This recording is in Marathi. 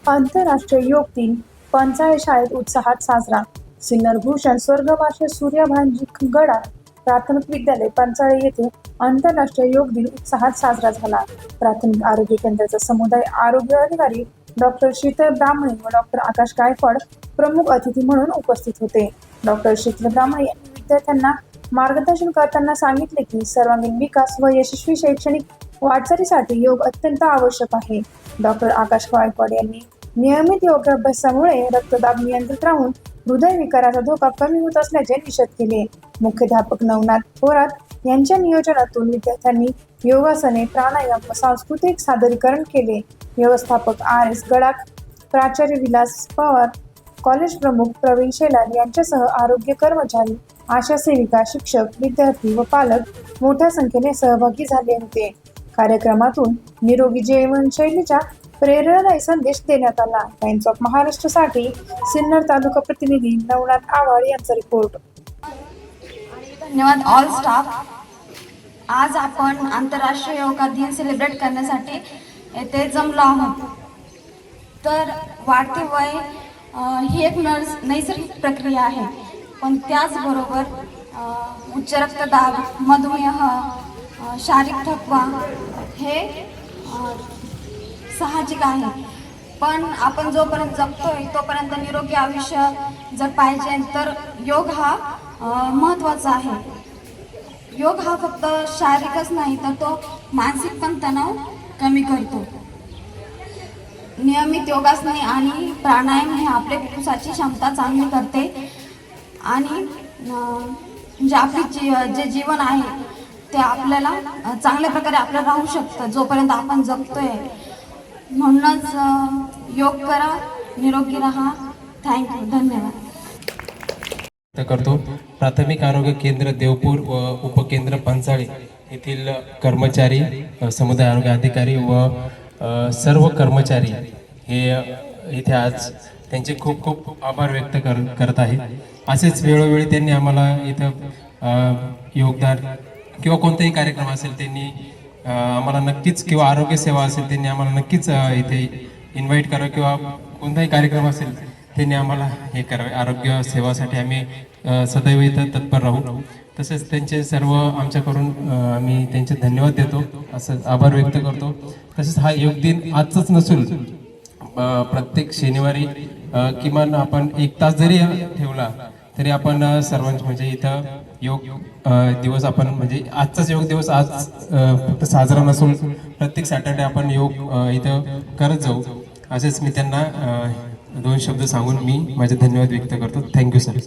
आंतरराष्ट्रीय योग दिन पंचाळे शाळेत उत्साहात साजरा. सिन्नर भूषण स्वर्गवासी सूर्यभानजी गडा प्राथमिक विद्यालय पंचाळे येथे आंतरराष्ट्रीय योग दिन उत्साहात साजरा झाला. प्राथमिक आरोग्य केंद्राचा समुदाय आरोग्य अधिकारी डॉक्टर शीतल ब्राह्मणे व डॉक्टर आकाश गायकवाड प्रमुख अतिथी म्हणून उपस्थित होते. डॉक्टर शीतल ब्राह्मणे यांनी विद्यार्थ्यांना मार्गदर्शन करताना सांगितले की सर्वांगीण विकास व यशस्वी शैक्षणिक वाटचालीसाठी योग अत्यंत आवश्यक आहे. डॉक्टर आकाश गायकवाड यांनी नियमित योगाभ्यासामुळे रक्तदाब नियंत्रित राहून हृदयविकाराचा धोका कमी होत असल्याचे निषेध केले. मुख्याध्यापक नवनाथ थोरात यांच्या नियोजनातून विद्यार्थ्यांनी योगासने, प्राणायाम व सांस्कृतिक सादरीकरण केले. व्यवस्थापक RS गडाख, प्राचार्य विलास पवार, कॉलेज प्रमुख प्रवीण शेलार यांच्यासह आरोग्य कर्मचारी, आशा सेविका, शिक्षक, विद्यार्थी व पालक मोठ्या संख्येने सहभागी झाले होते. कार्यक्रमातून निरोगी जीवनशैलीचा प्रेरणादायी संदेश देण्यात आला. टाइम्स ऑफ महाराष्ट्रसाठी सिन्नर तालुका प्रतिनिधी नवनाथ आव्हाड यांचा रिपोर्ट. धन्यवाद ऑल स्टाफ. आज आपण आंतरराष्ट्रीय योगा दिन सेलिब्रेट करण्यासाठी येथे जमलो आहोत. तर वाढते वय ही एक नैसर्गिक प्रक्रिया आहे, पण त्याचबरोबर उच्च रक्तदाब, मधुमेह, शारीरिक थकवा हे साहजिक आहे. पण आपण जोपर्यंत जगतोय तोपर्यंत निरोगी आयुष्य जर पाहिजे तर योग हा महत्त्वाचा आहे. योग हा फक्त शारीरिकच नाही तर तो मानसिक पण तणाव कमी करतो. नियमित योगासने आणि प्राणायाम हे आपले फुफ्फुसाची क्षमता चांगली करते आणि म्हणजे आपली जे जीवन आहे ते आपल्याला चांगल्या प्रकारे आपल्याला राहू शकतं जोपर्यंत आपण जगतोय. म्हणूनच योग करा, निरोगी राहा. थँक्यू, धन्यवाद. करतो. प्राथमिक आरोग्य केंद्र देवपूर व उपकेंद्र पंचाळे येथील कर्मचारी, समुदाय आरोग्य अधिकारी व सर्व कर्मचारी हे इथे आज त्यांचे खूप खूप आभार व्यक्त करत आहेत. असेच वेळोवेळी त्यांनी आम्हाला इथं योगदान किंवा कोणताही कार्यक्रम असेल त्यांनी आम्हाला नक्कीच, किंवा आरोग्य सेवा असेल त्यांनी आम्हाला नक्कीच इथे इन्व्हाइट करावं, किंवा कोणताही कार्यक्रम असेल त्यांनी आम्हाला हे करावे. आरोग्य सेवासाठी आम्ही सदैव इथं तत्पर राहू. तसेच त्यांचे सर्व आमच्याकडून आम्ही त्यांचे धन्यवाद देतो, असं आभार व्यक्त करतो. तसेच हा योग दिन आजच नसून प्रत्येक शनिवारी किमान आपण 1 तास जरी ठेवला तरी आपण सर्वांचे म्हणजे इथं योग दिवस आपण म्हणजे आजचाच योग दिवस आज फक्त साजरा नसून प्रत्येक सॅटर्डे आपण योग इथं करत जाऊ. असेच मी त्यांना 2 शब्द सांगून मी माझे धन्यवाद व्यक्त करतो. Thank you sir.